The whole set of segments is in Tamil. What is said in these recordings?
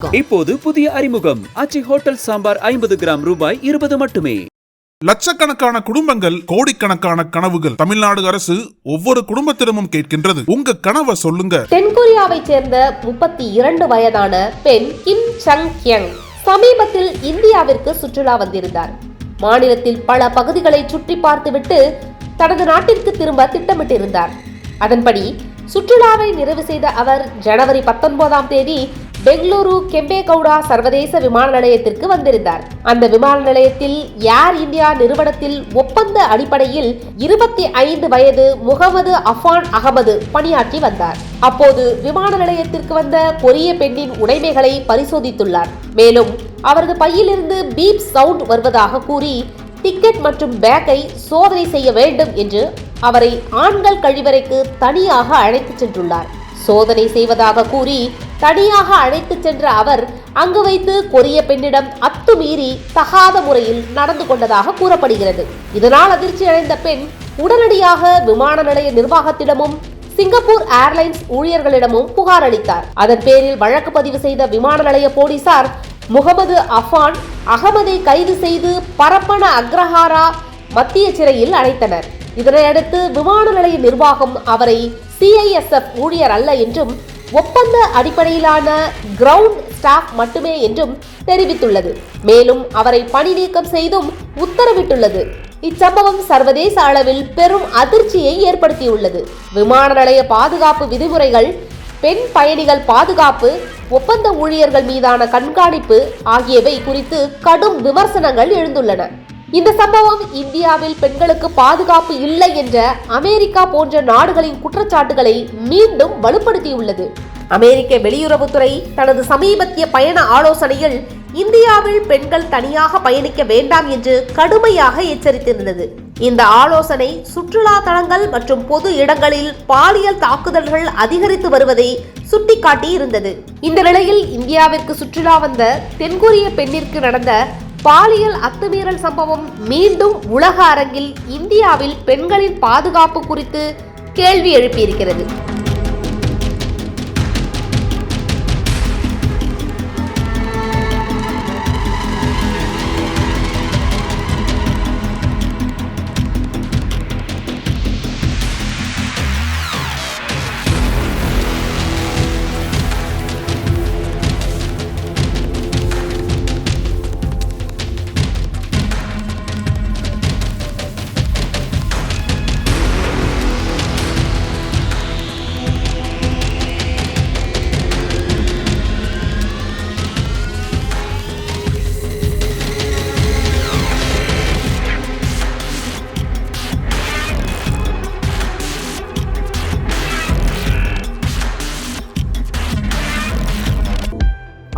இப்போது புதிய அறிமுகம் ஆச்சி ஹோட்டல் சாம்பார் 50 கிராம் ரூபாய் 20 மட்டுமே. லட்சக்கணக்கான குடும்பங்கள், கோடிக்கணக்கான கனவுகள். தமிழ்நாடு அரசு ஒவ்வொரு குடும்பத்திடமும் கேட்கின்றது, உங்க கனவை சொல்லுங்க. தென்கொரியாவை சேர்ந்த 32 வயதான பெண் கிம் சங் கியங் சமீபத்தில் இந்தியாவிற்கு சுற்றுலா வந்திருந்தார். மாநிலத்தில் பல பகுதிகளை சுற்றி பார்த்துவிட்டு தனது நாட்டிற்கு திரும்ப திட்டமிட்டிருந்தார். அதன்படி சுற்றுலாவை நிறைவு செய்த அவர் ஜனவரி 19ஆம் தேதி பெங்களூரு கெம்பேகவுடா சர்வதேச விமான நிலையத்திற்கு வந்திருந்தார். அந்த விமான நிலையத்தில் ஏர் இந்தியா நிறுவனத்தில் ஒப்பந்த அடிப்படையில் 25 வயது முகமது அஃபான் அகமது பணியாற்றி வந்தார். அப்போது விமான நிலையத்திற்கு வந்த கொரிய பெண்ணின் உடைமைகளை பரிசோதித்துள்ளார். மேலும் அவரது பையிலிருந்து பீப் சவுண்ட் வருவதாக கூறி டிக்கெட் மற்றும் பேக்கை சோதனை செய்ய வேண்டும் என்று அவரை ஆண்கள் கழிவறைக்கு தனியாக அழைத்துச் சென்றுள்ளார். சோதனை செய்வதாக கூறி தனியாக அழைத்து சென்ற அவர் அங்கு வைத்து கொரிய பெண்ணிடம் அத்துமீறி தகாத முறையில் நடந்து கொண்டதாக கூறப்படுகிறது. இதனால் அதிர்ச்சி அடைந்த பெண் உடனடியாக விமான நிலைய நிர்வாகத்திடமும் சிங்கப்பூர் ஏர்லைன்ஸ் ஊழியர்களிடமும் புகார் அளித்தார். அதன் பேரில் வழக்கு பதிவு செய்த விமான நிலைய போலீசார் முகமது அஃபான் அகமதை கைது செய்து பரப்பன அக்ரஹாரா மத்திய சிறையில் அடைத்தனர். இதனையடுத்து விமான நிலைய நிர்வாகம் அவரை CISF ஊழியர் அல்ல என்றும் ஒப்பந்த அடிப்படையிலான கிரவுண்ட் ஸ்டாஃப் மட்டுமே என்றும் தெரிவித்துள்ளது. மேலும் அவரை பணி நீக்கம் செய்தும் உத்தரவிட்டுள்ளது. இச்சம்பவம் சர்வதேச அளவில் பெரும் அதிர்ச்சியை ஏற்படுத்தியுள்ளது. விமான நிலைய பாதுகாப்பு விதிமுறைகள், பெண் பயணிகள் பாதுகாப்பு, ஒப்பந்த ஊழியர்கள் மீதான கண்காணிப்பு ஆகியவை குறித்து கடும் விமர்சனங்கள் எழுந்துள்ளன. இந்த சம்பவம் இந்தியாவில் பெண்களுக்கு பாதுகாப்பு இல்லை என்ற அமெரிக்கா போன்ற நாடுகளின் குற்றச்சாட்டுகளை மீண்டும் வலுப்படுத்தியுள்ளது. அமெரிக்க வெளியுறவுத்துறை தனது சமீபத்திய பயண ஆலோசனையில் இந்தியாவில் பெண்கள் தனியாக பயணிக்க வேண்டாம் என்று கடுமையாக எச்சரித்திருந்தது. இந்த ஆலோசனை சுற்றுலா தலங்கள் மற்றும் பொது இடங்களில் பாலியல் தாக்குதல்கள் அதிகரித்து வருவதை சுட்டிக்காட்டி இருந்தது. இந்த நிலையில் இந்தியாவிற்கு சுற்றுலா வந்த தென்கொரிய பெண்ணிற்கு நடந்த பாலியல் அத்துமீறல் சம்பவம் மீண்டும் உலக அரங்கில் இந்தியாவில் பெண்களின் பாதுகாப்பு குறித்து கேள்வி எழுப்பியிருக்கிறது.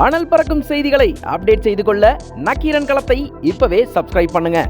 அனல் பறக்கும் செய்திகளை அப்டேட் செய்து கொள்ள நக்கீரன் களத்தை இப்பவே சப்ஸ்கிரைப் பண்ணுங்க.